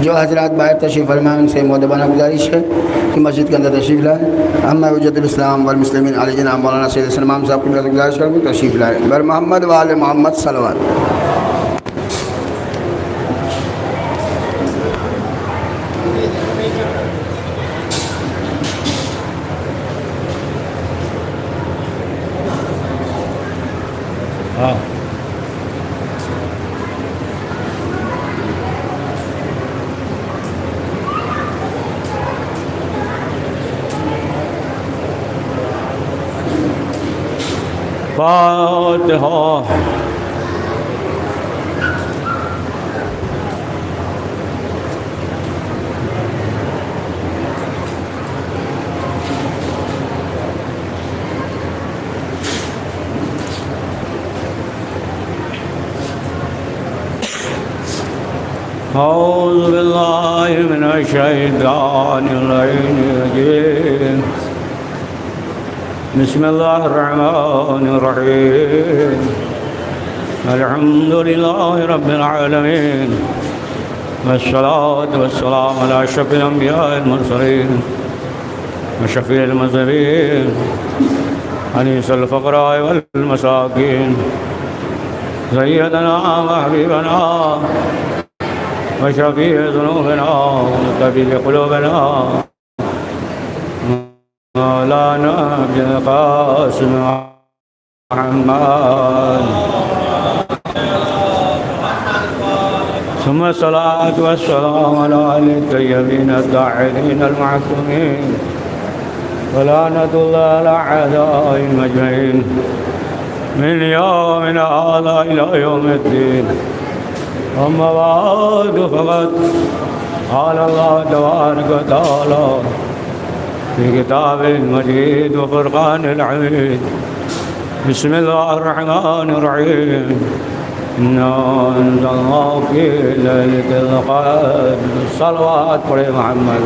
جو حضرات باہر تشریف فرمائیں ان سے مؤدبانہ گزارش ہے کہ مسجد کے اندر تشریف لائیں. اما وجد الاسلام والمسلمین علی جناب مولانا سید سلمان صاحب کی گزارش کروں تشریف لائیں. بر محمد و آل محمد صلوات. فاتحة. أعوذ بالله من الشيطان الرجيم. بسم الله الرحمن الرحيم. الحمد لله رب العالمين والصلاة والسلام على أشرف الأنبياء المرسلين وشفيع المذنبين أنيس الفقراء والمساكين سيدنا وحبيبنا وشفيع ذنوبنا وطبيب قلوبنا مولانا ابن القاسم محمد. ثم الصلاة والسلام على آله الطيبين الطاهرين المعصومين ولعنة الله على أعدائهم أجمعين من يومنا هذا إلى يوم الدين. أما بعد فقد قال الله تبارك وتعالى في كتاب المجيد وفرقان الحميد. بسم الله الرحمن الرحيم. إنا أنزلناه في ليلة القدر. صلوات على محمد.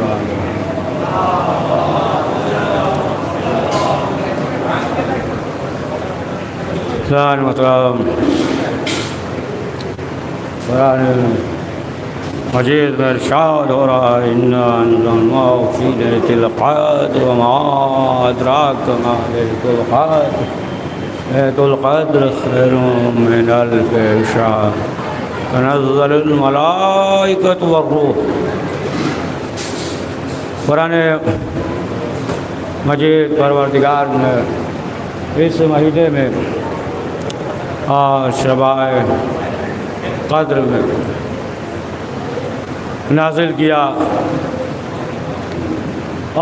ثاني مطلب قرآن مجید میں ارشاد ہو رہا ہے انا انزلناه فی لیلۃ القدر وما ادراک ما لیلۃ القدر. لیلۃ القدر خیر من الف شہر تنزل الملائکۃ والروح. قرآن مجید پروردگار نے اس مہینے میں اور شبائے قدر میں نازل کیا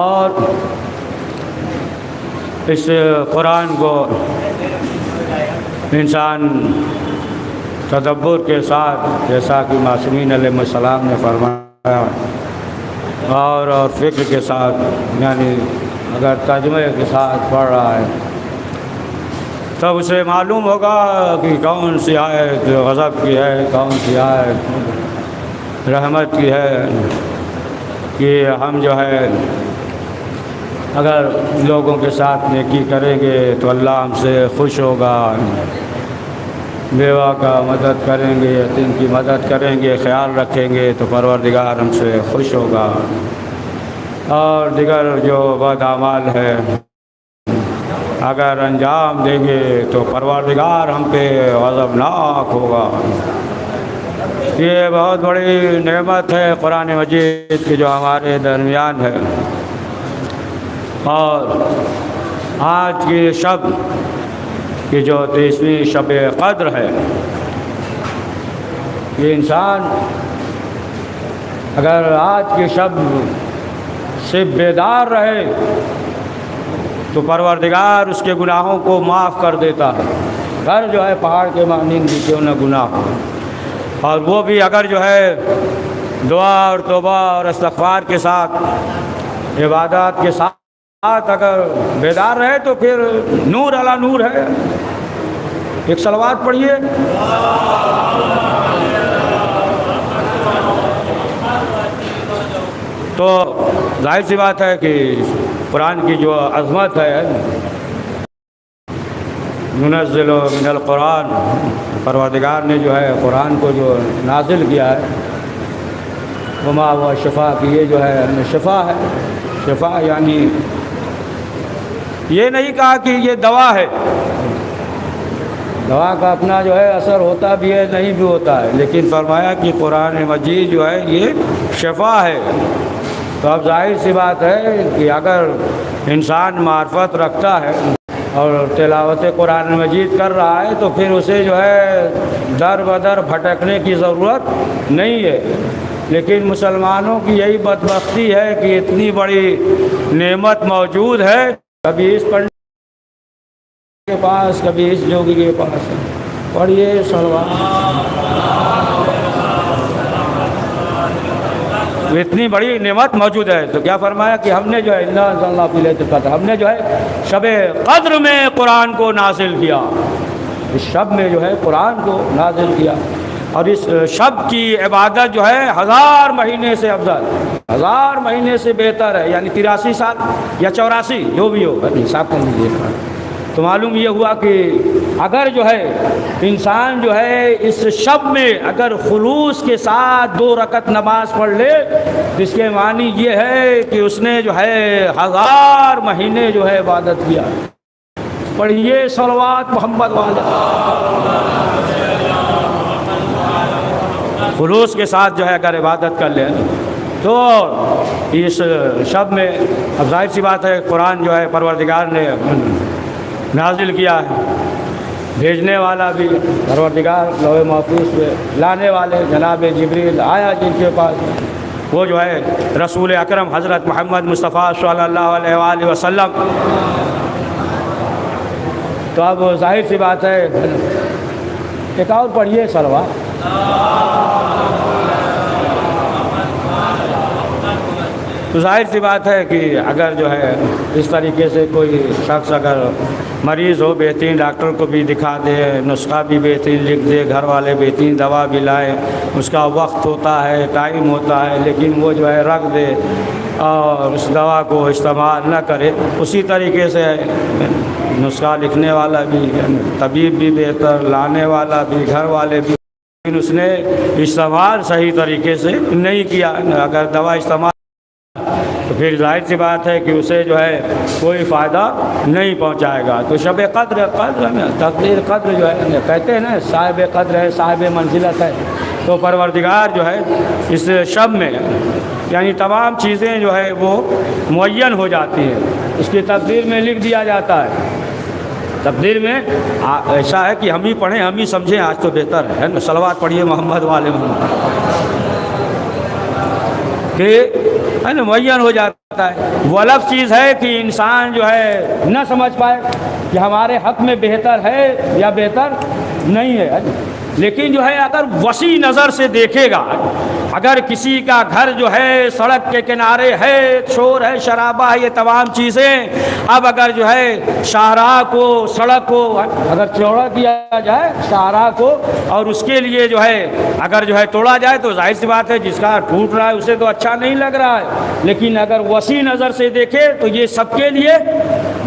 اور اس قرآن کو انسان تدبر کے ساتھ جیسا کہ معصومین علیہ السلام نے فرمایا اور فکر کے ساتھ یعنی اگر ترجمے کے ساتھ پڑھ رہا ہے تب اسے معلوم ہوگا کہ کون سی آیت غضب کی ہے کون سی آیت رحمت کی ہے کہ ہم جو ہے اگر لوگوں کے ساتھ نیکی کریں گے تو اللہ ہم سے خوش ہوگا. بیوہ کا مدد کریں گے یتیم کی مدد کریں گے خیال رکھیں گے تو پروردگار ہم سے خوش ہوگا. اور دیگر جو بد اعمال ہے اگر انجام دیں گے تو پروردگار ہم پہ غضبناک ہوگا. یہ بہت بڑی نعمت ہے قرآن مجید کی جو ہمارے درمیان ہے. اور آج کی شب کی جو 23ویں شب قدر ہے یہ انسان اگر آج کی شب سے بیدار رہے تو پروردگار اس کے گناہوں کو معاف کر دیتا ہے. گھر جو ہے پہاڑ کے مانند بھی کیوں نہ گناہ ہو اور وہ بھی اگر جو ہے دعا اور توبہ اور استغفار کے ساتھ عبادات کے ساتھ اگر بیدار رہے تو پھر نور علی نور ہے. ایک صلوات پڑھیے. تو ظاہر سی بات ہے کہ قرآن کی جو عظمت ہے منزل من القرآن پروردگار نے جو ہے قرآن کو جو نازل کیا ہے وما ہوا شفا کی یہ جو ہے شفا ہے. شفا یعنی یہ نہیں کہا کہ یہ دوا ہے، دوا کا اپنا جو ہے اثر ہوتا بھی ہے نہیں بھی ہوتا ہے، لیکن فرمایا کہ قرآن مجید جو ہے یہ شفا ہے. تو اب ظاہر سی بات ہے کہ اگر انسان معرفت رکھتا ہے اور تلاوت قرآن مجید کر رہا ہے تو پھر اسے جو ہے در بدر بھٹکنے کی ضرورت نہیں ہے. لیکن مسلمانوں کی یہی بدبختی ہے کہ اتنی بڑی نعمت موجود ہے، کبھی اس پنڈت کے پاس کبھی اس جوگی کے پاس، پڑھیے صلوات. اتنی بڑی نعمت موجود ہے تو کیا فرمایا کہ ہم نے جو ہے انا انزلنا فی لیلۃ القدر، ہم نے جو ہے شب قدر میں قرآن کو نازل کیا. اس شب میں جو ہے قرآن کو نازل کیا، اور اس شب کی عبادت جو ہے 1000 مہینے سے افضل، 1000 مہینے سے بہتر ہے. یعنی 83 سال یا 84 جو بھی ہو حساب کر لیجیے. تو معلوم یہ ہوا کہ اگر جو ہے انسان جو ہے اس شب میں اگر خلوص کے ساتھ 2 رکعت نماز پڑھ لے تو اس کے معنی یہ ہے کہ اس نے جو ہے 1000 مہینے جو ہے عبادت کیا. پڑھیے صلوات محمد والے. خلوص کے ساتھ جو ہے اگر عبادت کر لیں تو اس شب میں اب ظاہر سی بات ہے قرآن جو ہے پروردگار نے نازل کیا ہے، بھیجنے والا بھی پروردگار لوح محفوظ پہ، لانے والے جناب جبریل آیا جن کے پاس وہ جو ہے رسول اکرم حضرت محمد مصطفیٰ صلی اللہ علیہ وآلہ وسلم. تو اب ظاہر سی بات ہے ایک اور پڑھیے صلوات. تو ظاہر سی بات ہے کہ اگر جو ہے اس طریقے سے کوئی شخص اگر مریض ہو بہترین ڈاکٹر کو بھی دکھا دے، نسخہ بھی بہترین لکھ دے، گھر والے بہترین دوا بھی لائیں، اس کا وقت ہوتا ہے ٹائم ہوتا ہے لیکن وہ جو ہے رکھ دے اور اس دوا کو استعمال نہ کرے، اسی طریقے سے نسخہ لکھنے والا بھی طبیب بھی بہتر، لانے والا بھی، گھر والے بھی، لیکن اس نے استعمال صحیح طریقے سے نہیں کیا. اگر دوا استعمال تو پھر ظاہر سی بات ہے کہ اسے جو ہے کوئی فائدہ نہیں پہنچائے گا. تو شب قدر تقدیر قدر جو ہے کہتے ہیں نا صاحب قدر ہے، صاحب منزلت ہے. تو پروردگار جو ہے اس شب میں یعنی تمام چیزیں جو ہے وہ معین ہو جاتی ہیں، اس کی تقدیر میں لکھ دیا جاتا ہے. تقدیر میں ایسا ہے کہ ہم ہی پڑھیں ہم ہی سمجھیں آج تو بہتر ہے نا. صلوات پڑھیے محمد والے محمد کہ ہے نا معین ہو جاتا ہے. وہ الگ چیز ہے کہ انسان جو ہے نہ سمجھ پائے کہ ہمارے حق میں بہتر ہے یا بہتر نہیں ہے، لیکن جو ہے اگر وسیع نظر سے دیکھے گا، اگر کسی کا گھر جو ہے سڑک کے کنارے ہے، شور ہے، شرابہ ہے، یہ تمام چیزیں اب اگر جو ہے شاہراہ کو، سڑک کو اگر چوڑا کیا جائے شاہراہ کو اور اس کے لیے جو ہے اگر جو ہے توڑا جائے تو ظاہر سی بات ہے جس کا ٹوٹ رہا ہے اسے تو اچھا نہیں لگ رہا ہے، لیکن اگر وسیع نظر سے دیکھے تو یہ سب کے لیے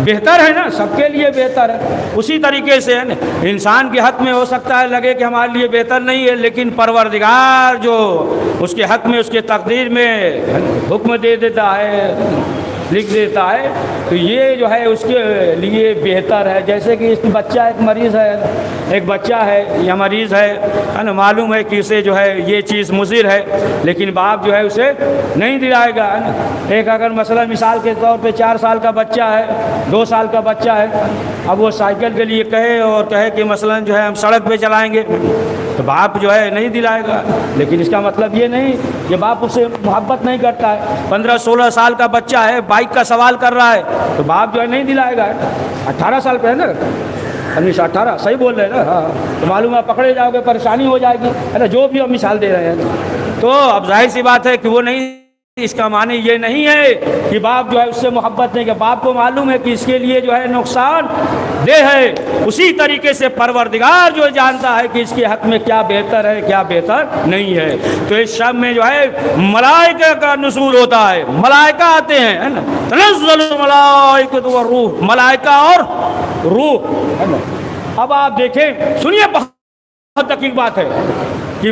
بہتر ہے نا، سب کے لیے بہتر ہے. اسی طریقے سے ہے نا انسان کے حق میں ہو سکتا ہے لگے کہ ہمارے لیے بہتر نہیں ہے، لیکن پروردگار جو اس کے حق میں اس کے تقدیر میں حکم دے دیتا ہے، لکھ دیتا ہے، تو یہ جو ہے اس کے لیے بہتر ہے. جیسے کہ اس بچہ ایک مریض ہے، ایک بچہ ہے یا مریض ہے نا، معلوم ہے کہ اسے جو ہے یہ چیز مضر ہے لیکن باپ جو ہے اسے نہیں دلائے گا، ہے نا. ایک اگر مثلا مثال کے طور پہ 4 سال کا بچہ ہے، 2 سال کا بچہ ہے، اب وہ سائیکل کے لیے کہے کہ مثلا جو ہے ہم سڑک پہ چلائیں گے تو باپ جو ہے نہیں دلائے گا، لیکن اس کا مطلب یہ نہیں کہ باپ اس سے محبت نہیں کرتا ہے. 15-16 سال کا بچہ ہے بائک کا سوال کر رہا ہے تو باپ جو ہے نہیں دلائے گا. 18 سال پہ ہے نا، 18 صحیح بول رہے ہیں نا، ہاں تو معلوم ہے پکڑے جاؤ گے پریشانی ہو جائے گی، ہے نا، جو بھی ہم مثال دے رہے ہیں. تو اب ظاہر سی بات ہے کہ وہ نہیں، اس کا معنی یہ نہیں ہے کہ باپ جو ہے اس سے محبت نہیں، کہ باپ کو معلوم ہے کہ اس کے لیے جو ہے نقصان دہ ہے. اسی طریقے سے پروردگار جو جانتا ہے کہ اس کے حق میں کیا بہتر ہے کیا بہتر نہیں ہے. تو اس شب میں جو ہے ملائکہ کا نزول ہوتا ہے، ملائکہ آتے ہیں، ہے نا، تنزل الملائکۃ والروح، ملائکہ اور روح، ہے نا. اب آپ دیکھیں سنیے، بہت دقیق بات ہے کہ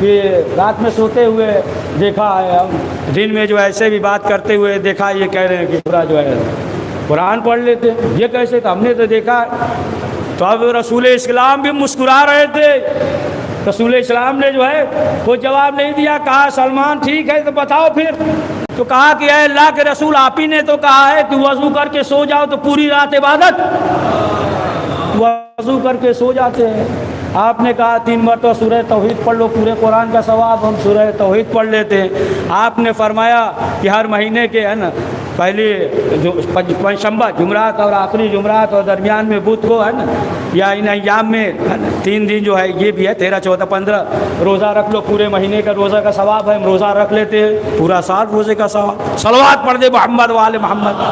کہ رات میں سوتے ہوئے دیکھا ہے، دن میں جو ایسے بھی بات کرتے ہوئے دیکھا، یہ کہہ رہے ہیں کہ پورا جو ہے قرآن پڑھ لیتے، یہ کیسے؟ تو ہم نے تو دیکھا ہے۔ تو اب رسول اسلام بھی مسکرا رہے تھے۔ رسول اسلام نے جو ہے کوئی جواب نہیں دیا، کہا سلمان ٹھیک ہے تو بتاؤ پھر۔ تو کہا کہ اے اللہ کے رسول، آپ ہی نے تو کہا ہے کہ وضو کر کے سو جاؤ تو پوری رات عبادت، وضو کر کے سو جاتے ہیں۔ آپ نے کہا 3 مرتبہ سورہ توحید پڑھ لو، پورے قرآن کا ثواب ہم سورہ توحید پڑھ لیتے ہیں۔ آپ نے فرمایا کہ ہر مہینے کے ہے نا پہلی پنجشنبہ، جمعرات اور آخری جمعرات اور درمیان میں بدھ کو ہے نا، یا ان ایام میں ہے نا 3 دن جو ہے یہ بھی ہے 13 14 15 روزہ رکھ لو، پورے مہینے کا روزہ کا ثواب ہے، ہم روزہ رکھ لیتے ہیں پورا سال روزے کا ثواب۔ صلوات پڑھ دے محمد وآل محمد۔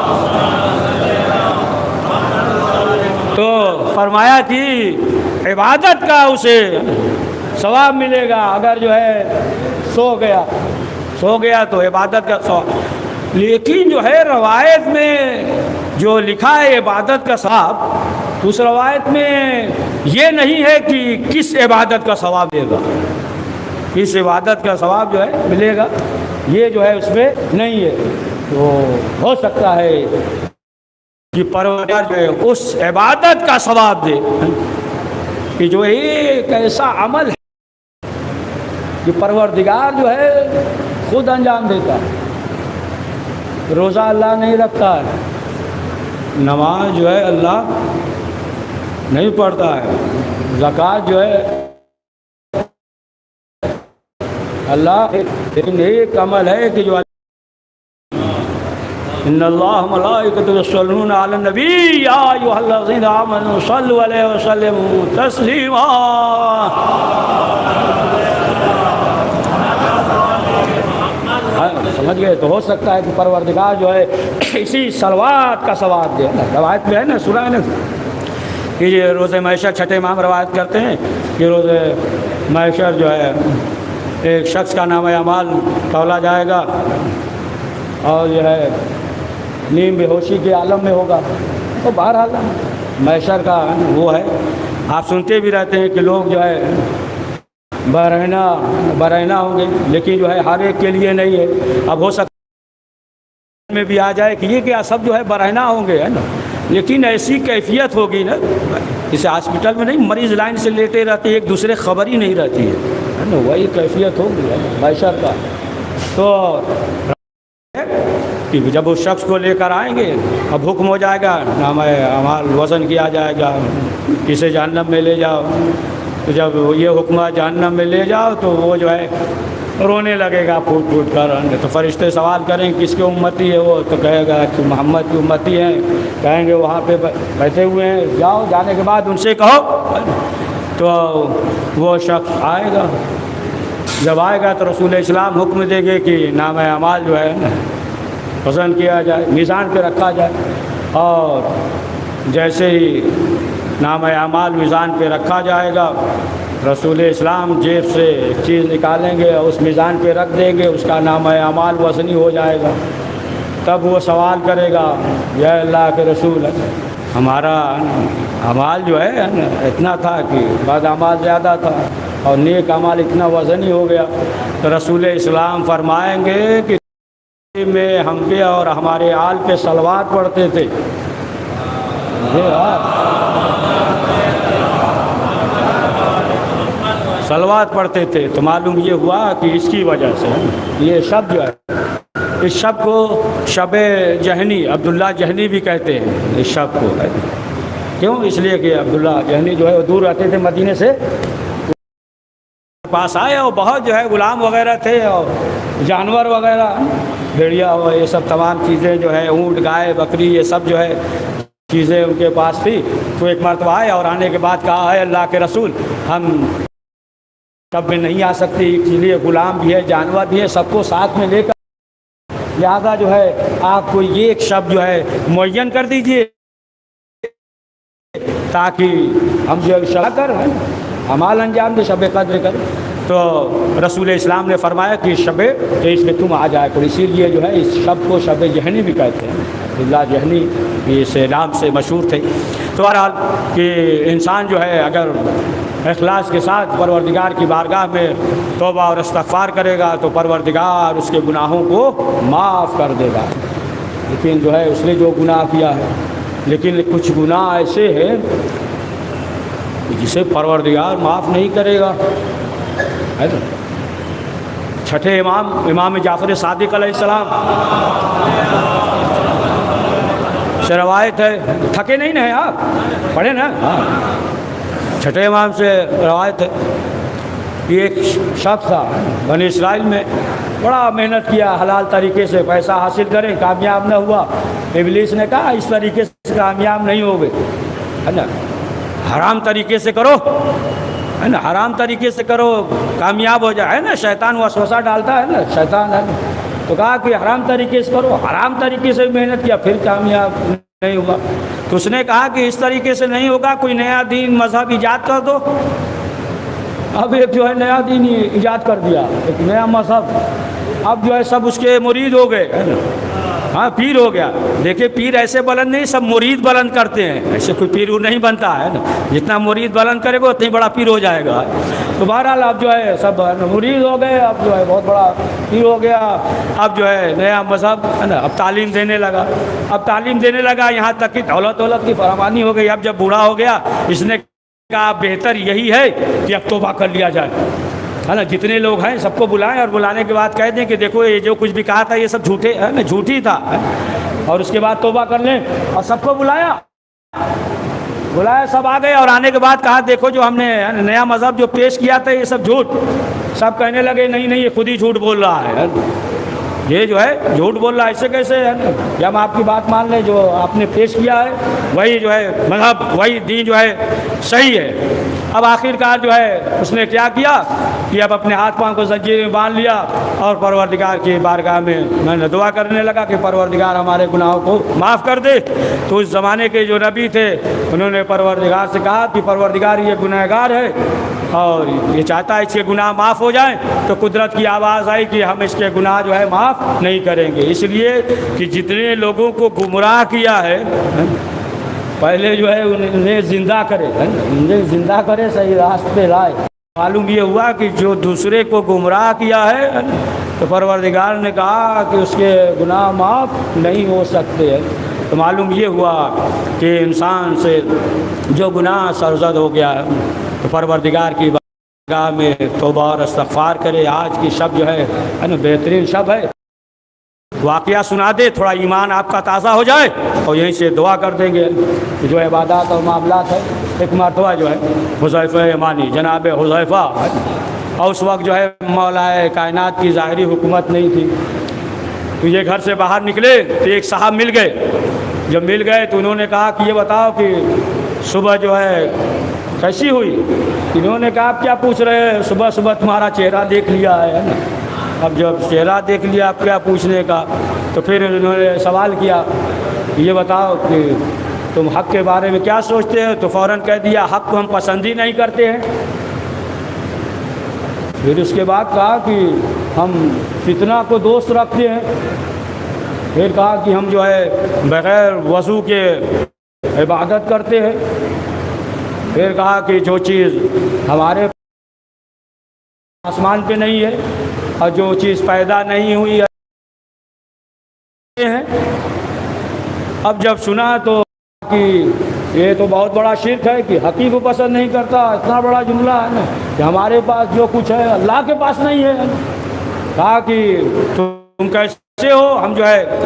تو فرمایا کہ عبادت کا اسے ثواب ملے گا، اگر جو ہے سو گیا تو عبادت کا ثواب۔ لیکن جو ہے روایت میں جو لکھا ہے عبادت کا ثواب، تو اس روایت میں یہ نہیں ہے کہ کس عبادت کا ثواب دے گا، کس عبادت کا ثواب جو ہے ملے گا، یہ جو ہے اس میں نہیں ہے۔ تو ہو سکتا ہے کہ پروردگار جو ہے اس عبادت کا ثواب دے کہ جو ایک ایسا عمل ہے کہ پروردگار جو ہے خود انجام دیتا ہے۔ روزہ اللہ نہیں رکھتا ہے، نماز جو ہے اللہ نہیں پڑھتا ہے، زکوٰۃ جو ہے اللہ، لیکن ایک عمل ہے کہ جو ان اللہ ملائکۃ یصلون علی النبی یا ایھا الذین آمنوا صلوا علیہ وسلموا تسلیما۔ سمجھ گئے؟ تو ہو سکتا ہے کہ پروردگار جو ہے اسی صلوات کا ثواب دے۔ روایت میں ہے نا، سنا ہے نا کہ یہ روز محشر چھٹے امام روایت کرتے ہیں کہ روز محشر جو ہے ایک شخص کا نام اعمال تولا جائے گا اور جو ہے نیم بے ہوشی کے عالم میں ہوگا۔ تو بہرحال محشر کا وہ ہے، آپ سنتے بھی رہتے ہیں کہ لوگ جو ہے برہنہ ہوں گے، لیکن جو ہے ہر ایک کے لیے نہیں ہے۔ اب ہو سکتا میں بھی آ جائے کہ یہ کیا سب جو ہے برہنہ ہوں گے، ہے نا، لیکن ایسی کیفیت ہوگی نا، جسے ہاسپٹل میں نہیں مریض لائن سے لیٹے رہتے ایک دوسرے خبر ہی نہیں رہتی ہے نا، وہی کیفیت ہوگی محشر کا۔ تو کہ جب اس شخص کو لے کر آئیں گے، اب حکم ہو جائے گا، نام اعمال وزن کیا جائے گا، کسے جہنم میں لے جاؤ۔ تو جب یہ حکم جہنم میں لے جاؤ تو وہ جو ہے رونے لگے گا پھوٹ پھوٹ کر۔ تو فرشتے سوال کریں کس کے امتی ہے وہ، تو کہے گا کہ محمد کی امتی ہیں۔ کہیں گے وہاں پہ بیٹھے ہوئے ہیں، جاؤ، جانے کے بعد ان سے کہو۔ تو وہ شخص آئے گا، جب آئے گا تو رسول اسلام حکم دے گے کہ نام اعمال جو ہے وزن کیا جائے، میزان پہ رکھا جائے، اور جیسے ہی نام اعمال میزان پہ رکھا جائے گا، رسول اسلام جیب سے ایک چیز نکالیں گے اور اس میزان پہ رکھ دیں گے، اس کا نام اعمال وزنی ہو جائے گا۔ تب وہ سوال کرے گا، یا اللہ کے رسول، ہمارا اعمال جو ہے اتنا تھا کہ بعد اعمال زیادہ تھا اور نیک اعمال اتنا وزنی ہو گیا۔ تو رسول اسلام فرمائیں گے کہ میں ہم پہ اور ہمارے آل پہ صلوات پڑھتے تھے، صلوات پڑھتے تھے، تو معلوم یہ ہوا کہ اس کی وجہ سے یہ شب جو ہے، اس شب کو شب جہنی، عبداللہ جہنی بھی کہتے ہیں اس شب کو۔ کیوں؟ اس لیے کہ عبداللہ جہنی جو ہے وہ دور رہتے تھے مدینے سے، پاس آئے اور بہت جو ہے غلام وغیرہ تھے اور جانور وغیرہ، بھیڑیا اور یہ سب تمام چیزیں جو ہے، اونٹ گائے بکری یہ سب جو ہے چیزیں ان کے پاس تھی۔ تو ایک مرتبہ آئے اور آنے کے بعد کہا ہے اللہ کے رسول، ہم کب میں نہیں آ سکتے، اس لیے غلام بھی ہے جانور بھی ہے، سب کو ساتھ میں لے کر، لہٰذا جو ہے آپ کو یہ ایک شب جو ہے معین کر دیجئے تاکہ ہم جو ہے شب کر اعمال انجام دے، شب قدر کر۔ تو رسول اسلام نے فرمایا کہ شب تو اس میں تم آ جائے کرو، اسی لیے جو ہے اس شب کو شب جہنی بھی کہتے ہیں، اللہ جہنی اس نام سے مشہور تھے۔ تو بہرحال کہ انسان جو ہے اگر اخلاص کے ساتھ پروردگار کی بارگاہ میں توبہ اور استغفار کرے گا تو پروردگار اس کے گناہوں کو معاف کر دے گا۔ لیکن جو ہے اس نے جو گناہ کیا ہے، لیکن کچھ گناہ ایسے ہیں جسے پروردگار معاف نہیں کرے گا، ہے نا۔ چھٹے امام جعفر صادق علیہ السلام سے روایت ہے، تھکے نہیں نا آپ پڑھے نا، چھٹے امام سے روایت ہے کہ ایک شخص تھا بنی اسرائیل میں، بڑا محنت کیا حلال طریقے سے پیسہ حاصل کریں، کامیاب نہ ہوا۔ ابلیس نے کہا اس طریقے سے کامیاب نہیں ہوگے، ہے نا، حرام طریقے سے کرو، ہے نا، حرام طریقے سے کرو کامیاب ہو جائے، ہے نا۔ شیطان وسوسہ ڈالتا ہے نا، شیطان ہے نا، تو کہا کہ حرام طریقے سے کرو، حرام طریقے سے محنت کیا پھر کامیاب نہیں ہوا۔ تو اس نے کہا کہ اس طریقے سے نہیں ہوگا، کوئی نیا دین مذہب ایجاد کر دو۔ اب ایک جو ہے نیا دین ایجاد کر دیا، ایک نیا مذہب، اب جو ہے سب اس کے مرید ہو گئے، ہے نا، ہاں پیر ہو گیا۔ دیکھیں پیر ایسے بلند نہیں، سب مرید بلند کرتے ہیں، ایسے کوئی پیر نہیں بنتا ہے نا، جتنا مرید بلند کرے گا اتنی بڑا پیر ہو جائے گا۔ تو بہرحال اب جو ہے سب مرید ہو گئے، اب جو ہے بہت بڑا پیر ہو گیا، اب جو ہے نیا مذہب، ہے نا، اب تعلیم دینے لگا، یہاں تک کہ دولت کی فراوانی ہو گئی۔ اب جب بوڑھا ہو گیا اس نے کہا بہتر یہی ہے کہ اب توبہ کر لیا جائے، ہے نا، جتنے لوگ ہیں سب کو بلائیں اور بلانے کے بعد کہہ دیں کہ دیکھو یہ جو کچھ بھی کہا تھا یہ سب جھوٹے ہے نا، جھوٹی تھا، اور اس کے بعد توبہ کر لیں۔ اور سب کو بلایا، سب آ گئے، اور آنے کے بعد کہا دیکھو جو ہم نے نیا مذہب جو پیش کیا تھا یہ سب جھوٹ۔ سب کہنے لگے نہیں یہ خود ہی جھوٹ بول رہا ہے، یہ جو ہے جھوٹ بول رہا ہے، ایسے کیسے ہے نا، کہ ہم آپ کی بات مان لیں، جو آپ نے پیش کیا ہے وہی جو ہے مذہب، وہی دین جو ہے صحیح ہے۔ اب آخر کار جو ہے اس نے کیا کیا کہ اب اپنے ہاتھ پاؤں کو زنجیر میں باندھ لیا اور پروردگار کی بارگاہ میں نے دعا کرنے لگا کہ پروردگار ہمارے گناہوں کو معاف کر دے۔ تو اس زمانے کے جو نبی تھے انہوں نے پروردگار سے کہا کہ پروردگار یہ گنہگار ہے اور یہ چاہتا ہے اس کے گناہ معاف ہو جائیں، تو قدرت کی آواز آئی کہ ہم اس کے گناہ جو ہے معاف نہیں کریں گے، اس لیے کہ جتنے لوگوں کو گمراہ کیا ہے پہلے جو ہے انہیں زندہ کرے، صحیح راستے لائے۔ معلوم یہ ہوا کہ جو دوسرے کو گمراہ کیا ہے تو پروردگار نے کہا کہ اس کے گناہ معاف نہیں ہو سکتے ہیں۔ تو معلوم یہ ہوا کہ انسان سے جو گناہ سرزد ہو گیا ہے تو پروردگار کی بارگاہ میں توبہ اور استغفار کرے۔ آج کی شب جو ہے نا بہترین شب ہے، واقعہ سنا دے، تھوڑا ایمان آپ کا تازہ ہو جائے، اور یہیں سے دعا کر دیں گے جو عبادات اور معاملات ہے۔ ایک مرتبہ جو ہے حذیفہ یمانی، جناب حذیفہ، اور اس وقت جو ہے مولا کائنات کی ظاہری حکومت نہیں تھی، تو یہ گھر سے باہر نکلے تو ایک صاحب مل گئے۔ جب مل گئے تو انہوں نے کہا کہ یہ بتاؤ کہ صبح جو ہے کیسی ہوئی؟ انہوں نے کہا آپ کیا پوچھ رہے ہیں، صبح تمہارا چہرہ دیکھ لیا ہے نا۔ اب جب چہرہ دیکھ لیا آپ کیا پوچھنے کا، تو پھر انہوں نے سوال کیا یہ بتاؤ کہ تم حق کے بارے میں کیا سوچتے ہو؟ تو فوراً کہہ دیا حق کو ہم پسند ہی نہیں کرتے ہیں۔ پھر اس کے بعد کہا کہ ہم فتنہ کو دوست رکھتے ہیں۔ پھر کہا کہ ہم جو ہے بغیر وضو کے عبادت کرتے ہیں۔ پھر کہا کہ جو چیز ہمارے آسمان پہ نہیں ہے اور جو چیز پیدا نہیں ہوئی ہے۔ اب جب سنا تو کہ یہ تو بہت بڑا شرک ہے کہ حقیق کو پسند نہیں کرتا، اتنا بڑا جملہ ہے نا کہ ہمارے پاس جو کچھ ہے اللہ کے پاس نہیں ہے۔ کہا کہ تم کیسے ہو، ہم جو ہے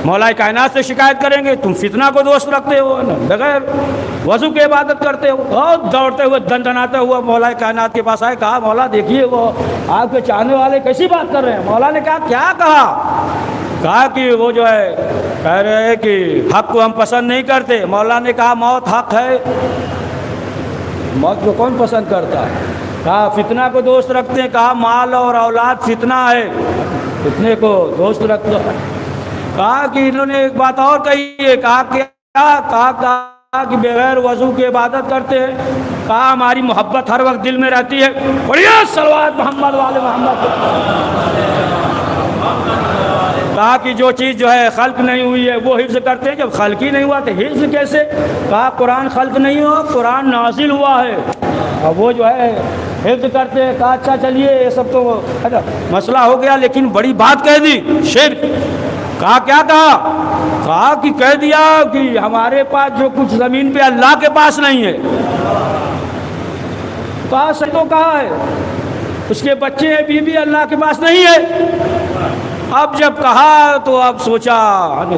مولا کائنات سے شکایت کریں گے، تم فتنہ کو دوست رکھتے ہو نا، بغیر وضو کی عبادت کرتے ہو۔ اور دوڑتے ہوئے دندناتے ہوئے مولا کائنات کے پاس آئے، کہا مولا دیکھیے وہ آپ کے چاہنے والے کیسی بات کر رہے ہیں۔ مولا نے کہا کیا کہا کہ وہ جو ہے کہہ رہے ہیں کہ حق کو ہم پسند نہیں کرتے۔ مولا نے کہا موت حق ہے، موت کو کون پسند کرتا ہے؟ کہا فتنہ کو دوست رکھتے ہیں، کہا مال اور اولاد فتنہ ہے، فتنے کو دوست رکھتے ہیں۔ کہا کہ انہوں نے ایک بات اور کہی ہے، کہا کہا کہ بغیر وضو کی عبادت کرتے ہیں۔ کہا ہماری محبت ہر وقت دل میں رہتی ہے، بڑھیا صلوات محمد والے محمد۔ کہا کہ جو چیز جو ہے خلق نہیں ہوئی ہے وہ حفظ کرتے ہیں، جب خلق ہی نہیں ہوا تو حفظ کیسے؟ کہا قرآن خلق نہیں ہوا، قرآن نازل ہوا ہے، اب وہ جو ہے حفظ کرتے ہیں، کہا اچھا چلیے یہ سب تو ہے نا مسئلہ ہو گیا، لیکن بڑی بات کہہ دی شرک. کہا کیا کہا کہ کہہ دیا کہ ہمارے پاس جو کچھ زمین پہ اللہ کے پاس نہیں ہے. کہا سچ تو کہا ہے، اس کے بچے ہیں بیوی اللہ کے پاس نہیں ہے. اب جب کہا تو اب سوچا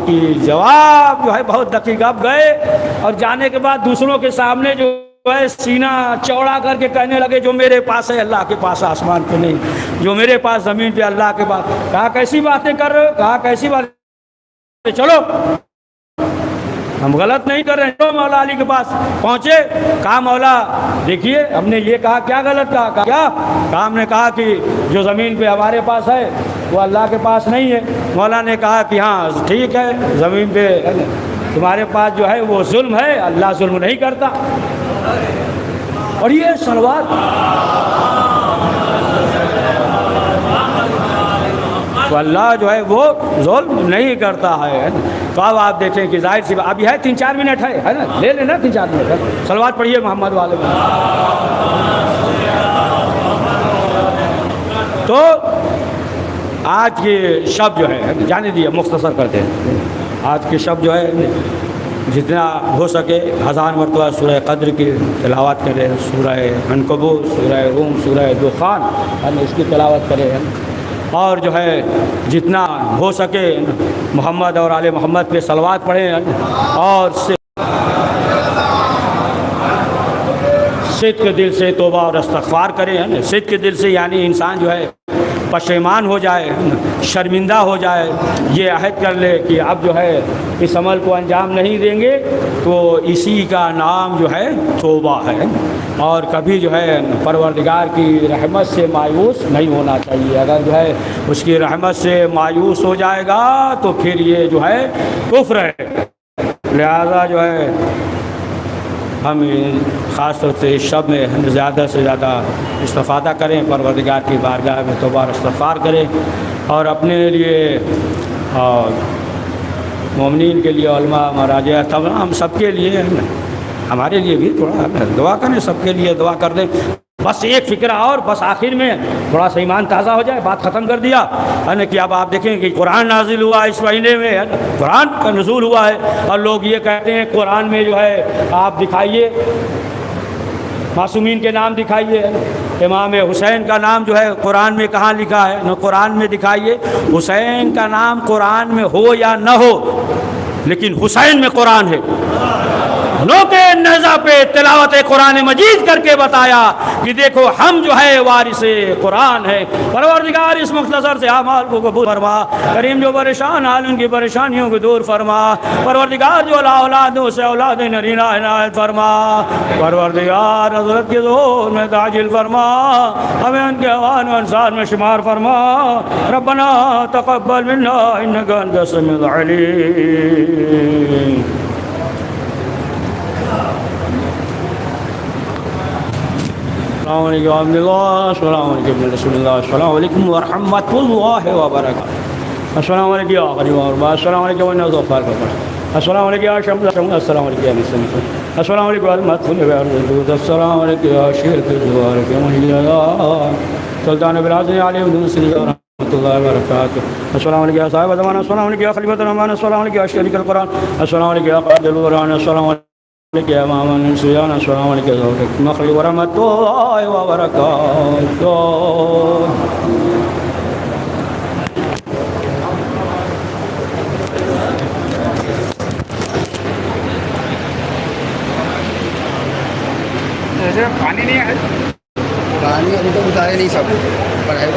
کہ جواب جو ہے بہت دقیق. اب گئے اور جانے کے بعد دوسروں کے سامنے جو ہے سینہ چوڑا کر کے کہنے لگے جو میرے پاس ہے اللہ کے پاس آسمان پہ نہیں، جو میرے پاس زمین پہ اللہ کے پاس. کہا کیسی باتیں کر رہے ہو؟ کہا کیسی باتیں، چلو ہم غلط نہیں کر رہے ہیں. چلو مولا علی کے پاس پہنچے. کہا مولا دیکھیے ہم نے یہ کہا، کیا غلط کہا؟ کیا کہا؟ ہم نے کہا کہ جو زمین پہ ہمارے پاس ہے وہ اللہ کے پاس نہیں ہے. مولا نے کہا کہ ہاں ٹھیک ہے، زمین پہ تمہارے پاس جو ہے وہ ظلم ہے، اللہ ظلم نہیں کرتا. اور یہ صلوات تو اللہ جو ہے وہ ظلم نہیں کرتا ہے. تو اب آپ دیکھیں کہ ظاہر سی ابھی ہے 3-4 منٹ ہے نا، لے لینا 3-4 منٹ. صلوات پڑھیے محمد والے میں. تو آج کے شب جو ہے جانے دیے مختصر کرتے ہیں. آج کے شب جو ہے جتنا ہو سکے 1000 مرتبہ سورہ قدر کی تلاوت کریں، سورہ عنکبوت، سورہ روم، سورہ دخان اس کی تلاوت کریں. اور جو ہے جتنا ہو سکے محمد اور آل محمد پہ صلوات پڑھیں. اور صدق دل سے توبہ اور استغفار کریں. صدق دل سے یعنی انسان جو ہے پشیمان ہو جائے، شرمندہ ہو جائے، یہ عہد کر لے کہ اب جو ہے اس عمل کو انجام نہیں دیں گے. تو اسی کا نام جو ہے توبہ ہے. اور کبھی جو ہے پروردگار کی رحمت سے مایوس نہیں ہونا چاہیے. اگر جو ہے اس کی رحمت سے مایوس ہو جائے گا تو پھر یہ جو ہے کفر ہے. لہذا جو ہے ہم خاص طور سے اس شب میں زیادہ سے زیادہ استفادہ کریں، پروردگار کی بارگاہ میں توبہ اور استغفار کریں. اور اپنے لیے اور مومنین کے لیے، علماء مراجع تمام سب کے لیے، ہمارے لیے بھی تھوڑا دعا کریں، سب کے لیے دعا کر دیں. بس ایک فکرہ اور بس آخر میں تھوڑا سا ایمان تازہ ہو جائے، بات ختم کر دیا ہے نا. کہ اب آپ دیکھیں کہ قرآن نازل ہوا اس مہینے میں، قرآن کا نزول ہوا ہے. اور لوگ یہ کہتے ہیں قرآن میں جو ہے آپ دکھائیے معصومین کے نام دکھائیے. امام حسین کا نام جو ہے قرآن میں کہاں لکھا ہے؟ نہ قرآن میں دکھائیے. حسین کا نام قرآن میں ہو یا نہ ہو، لیکن حسین میں قرآن ہے. نوکے نیزہ پہ تلاوت قرآن مجید کر کے بتایا کہ دیکھو ہم جو ہے وارث قرآن ہے. پروردگار اس مختصر سے اعمال کو قبول فرما. کریم جو پریشان حال ان کی پریشانیوں کو دور فرما. پروردگار جو لا اولادوں سے اولاد نرینہ عنایت فرما. پروردگار حضرت کے ظہور میں تعجیل فرما، ہمیں ان کے اوان و انصار میں شمار فرما. ربنا تقبل منا انک انت السمیع العلیم. السلام علیکم ورحمۃ اللہ، السلام علیکم رسول اللہ، السلام علیکم ورحمۃ اللہ وبرکاتہ. السلام علیکم یا غریب اور السلام علیکم و نظفر کا السلام علیکم یا شمس، السلام علیکم یا نسم، السلام علیکم ورحمۃ اللہ، السلام علیکم یا شیر کے دوار کے مہیا سلطان برازن علیہ الدین ورحمۃ اللہ وبرکاتہ. السلام علیکم یا صاحب زمانہ، السلام علیکم یا خلیفۃ الرحمن، السلام علیکم یا شریک القرآن، السلام علیکم یا قائد القرآن، السلام علیکم یا امام الانسیان، السلام علیکم مخلوق ورحمۃ اللہ وبرکاتہ. پانی نہیں ہے، پانی ابھی تو اتارے نہیں، سب پڑھائے